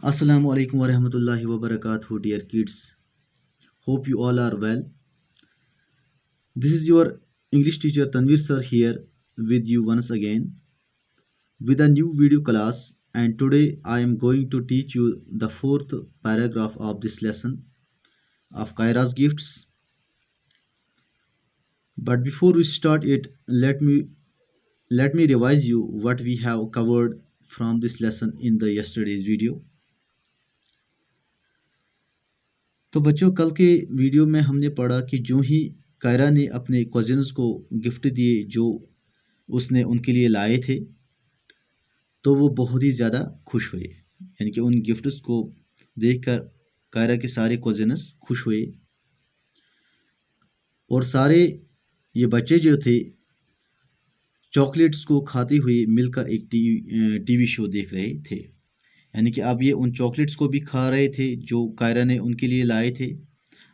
Assalamu alaikum warahmatullahi wabarakatuh, dear kids. Hope you all are well. This is your English teacher Tanvir sir here with you once again with a new video class. And today I am going to teach you the fourth paragraph of this lesson of Kaira's gifts. But before we start it, let me revise you what we have covered from this lesson in the yesterday's video. तो बच्चों, कल के video में हमने पढ़ा कि जो ही कायरा ने अपने कज़िन्स को गिफ्ट दिए जो उसने उनके लिए लाए थे, तो वो बहुत ही ज़्यादा खुश हुए। यानी कि उन गिफ्ट्स को देखकर कायरा के सारे कज़िन्स खुश हुए और सारे ये बच्चे जो थे चॉकलेट्स को खाते हुए मिलकर एक टीवी शो देख रहे थे। यानी कि अब ये उन चॉकलेट्स को भी खा रहे थे जो कायरा ने उनके लिए लाए थे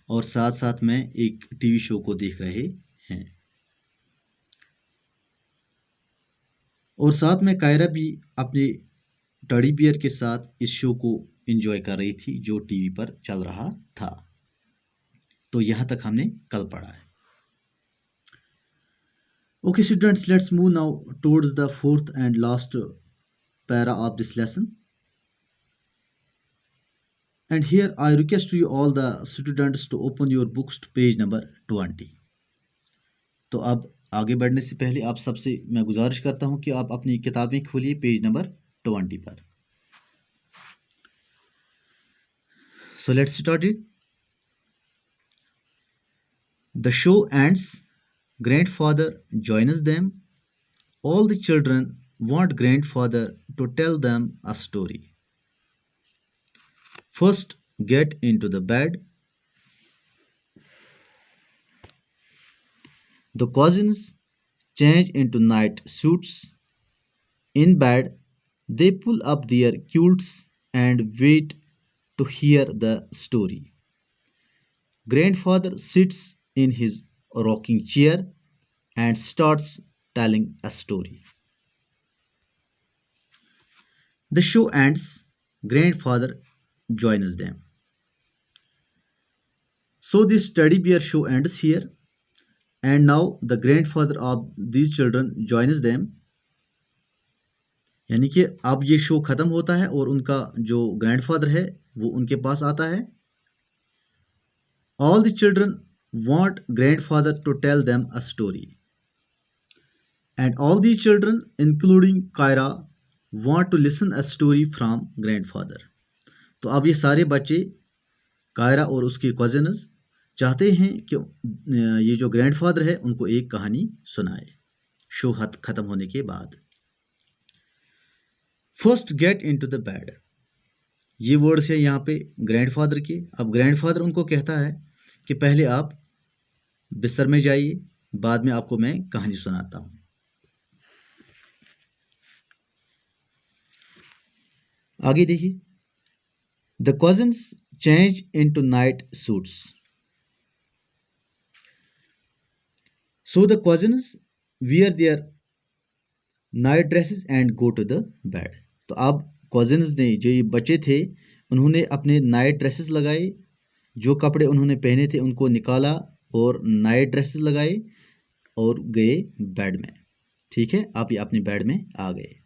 और साथ साथ में एक टीवी शो को देख रहे हैं। और साथ में कायरा भी अपने टेडी बियर के साथ इस शो को एंजॉय कर रही थी जो टीवी पर चल रहा था। तो यहाँ तक हमने कल पढ़ा है। Okay students, let's move now towards the fourth and last para of this lesson. And here I request you all the students to open your books to page number 20. तो अब आगे बढ़ने से पहले आप सबसे मैं गुजारिश करता हूं कि आप अपनी किताबें खोलिए पेज नंबर 20 पर। So let's start it. The show ends. Grandfather joins them. All the children want grandfather to tell them a story. First, get into the bed. The cousins change into night suits. In bed, they pull up their quilts and wait to hear the story. Grandfather sits in his rocking chair and starts telling a story. The show ends. Grandfather joins them. So this teddy bear show ends here, and now the grandfather of these children joins them. यानी कि अब ये show ख़त्म होता है और उनका जो ग्रैंडफादर है वो उनके पास आता है। All the children want grandfather to tell them a story. And all these children, including Kaira, want to listen a story from grandfather. तो अब ये सारे बच्चे कायरा और उसके कज़िन्स चाहते हैं कि ये जो ग्रैंडफादर है उनको एक कहानी सुनाए शो ख़त्म होने के बाद। First get into the bed, ये वर्ड्स है यहाँ पे ग्रैंडफादर के। अब ग्रैंडफादर उनको कहता है कि पहले आप बिस्तर में जाइए, बाद में आपको मैं कहानी सुनाता हूँ। आगे देखिए, the cousins change into night suits. So the cousins wear their night dresses and go to the bed. तो अब कज़िन्स ने, जो ये बच्चे थे, उन्होंने अपने नाइट ड्रेसेस लगाए, जो कपड़े उन्होंने पहने थे उनको निकाला और नाइट ड्रेसेस लगाए और गए बेड में। ठीक है, आप ये अपने बेड में आ गए।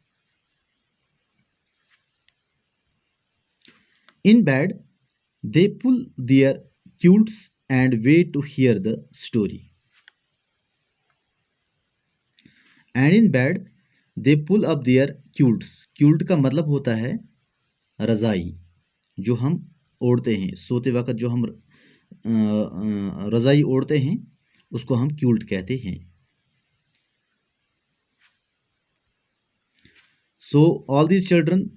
In bed they pull their quilts and wait to hear the story. And in bed they pull up their quilts. Quilt का मतलब होता है रज़ाई, जो हम ओढ़ते हैं सोते वक्त, जो हम रज़ाई ओढ़ते हैं उसको हम क्यूल्ट कहते हैं। So all these children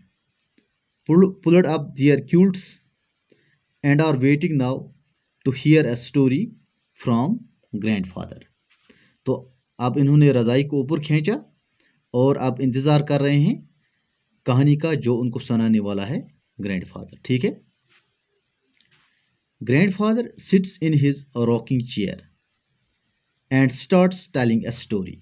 pulled up their quilts and are waiting now to hear a story from grandfather. तो अब इन्होंने रज़ाई को ऊपर खींचा और अब इंतज़ार कर रहे हैं कहानी का जो उनको सुनाने वाला है ग्रैंडफादर। ठीक है, grandfather sits in his rocking chair and starts telling a story.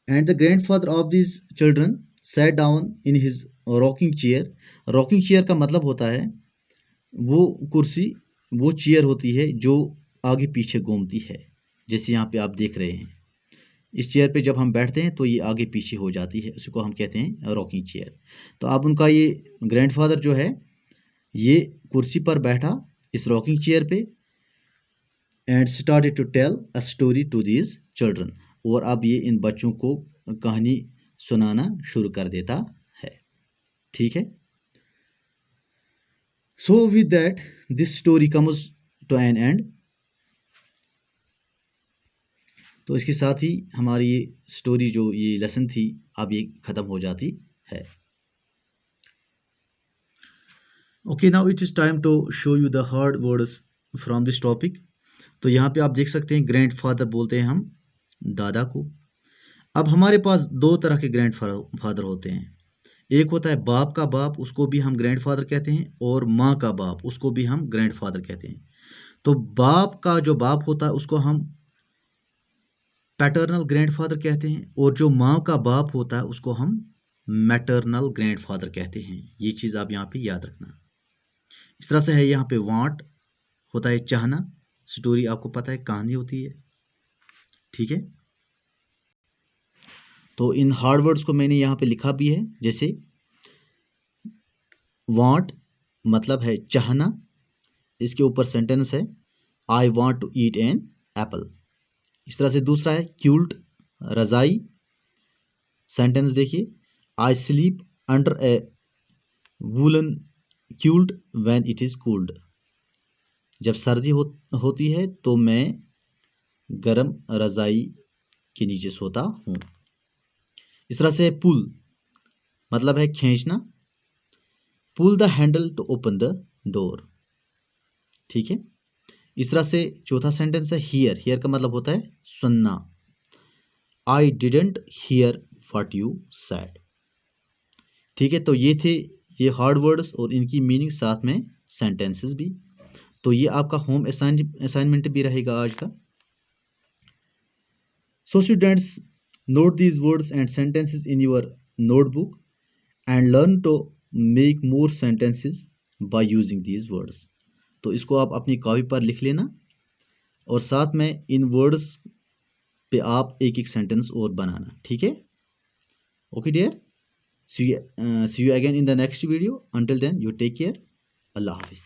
And the grandfather of this children sat down in his rocking chair, rocking chair का मतलब होता है वो कुर्सी, वो चेयर होती है जो आगे पीछे घूमती है, जैसे यहाँ पे आप देख रहे हैं। इस चेयर पे जब हम बैठते हैं तो ये आगे पीछे हो जाती है, उसको हम कहते हैं रॉकिंग चेयर। तो अब उनका ये ग्रैंडफादर जो है ये कुर्सी पर बैठा इस रॉकिंग चेयर पे and started to tell a story to these children, और अब ये इन बच्चों को कहानी सुनाना शुरू कर देता है। ठीक है, so with that this story comes to an end. तो इसके साथ ही हमारी ये स्टोरी जो ये लेसन थी अब ये ख़त्म हो जाती है। Okay, now it is time to show you the hard words from this topic. तो यहाँ पे आप देख सकते हैं ग्रैंड फादर बोलते हैं हम दादा को। अब हमारे पास दो तरह के ग्रैंड फादर होते हैं। एक होता है बाप का बाप, उसको भी हम ग्रैंड फादर कहते हैं, और माँ का बाप, उसको भी हम ग्रैंड फादर कहते हैं। तो बाप का जो बाप होता है उसको हम पैटर्नल ग्रैंडफादर कहते हैं, और जो माँ का बाप होता है उसको हम मैटरनल ग्रैंडफादर कहते हैं। ये चीज़ आप यहाँ पे याद रखना। इस तरह से है, यहाँ पे वांट होता है चाहना, स्टोरी आपको पता है कहानी होती है। ठीक है, तो इन हार्ड वर्ड्स को मैंने यहाँ पे लिखा भी है, जैसे वांट मतलब है चाहना, इसके ऊपर सेंटेंस है I want to eat an apple. इस तरह से दूसरा है क्यूल्ट, रजाई, सेंटेंस देखिए I sleep under a woollen quilt when it is cold. जब सर्दी होती है तो मैं गरम रजाई के नीचे सोता हूँ। इस तरह से पुल मतलब है खींचना, pull the handle to open the door. ठीक है, इस तरह से चौथा सेंटेंस है हियर, हियर का मतलब होता है सुनना, I didn't here what you said. ठीक है, तो ये थे ये हार्ड वर्ड्स और इनकी मीनिंग, साथ में सेंटेंसेस भी। तो ये आपका होम असाइनमेंट भी रहेगा आज का। So students, note these words and sentences in your notebook and learn to make more sentences by using these words. तो इसको आप अपनी कॉपी पर लिख लेना, और साथ में इन वर्ड्स पे आप एक एक सेंटेंस और बनाना। ठीक है, okay dear, see you again in the next video. Until then, you take care. Allah Hafiz.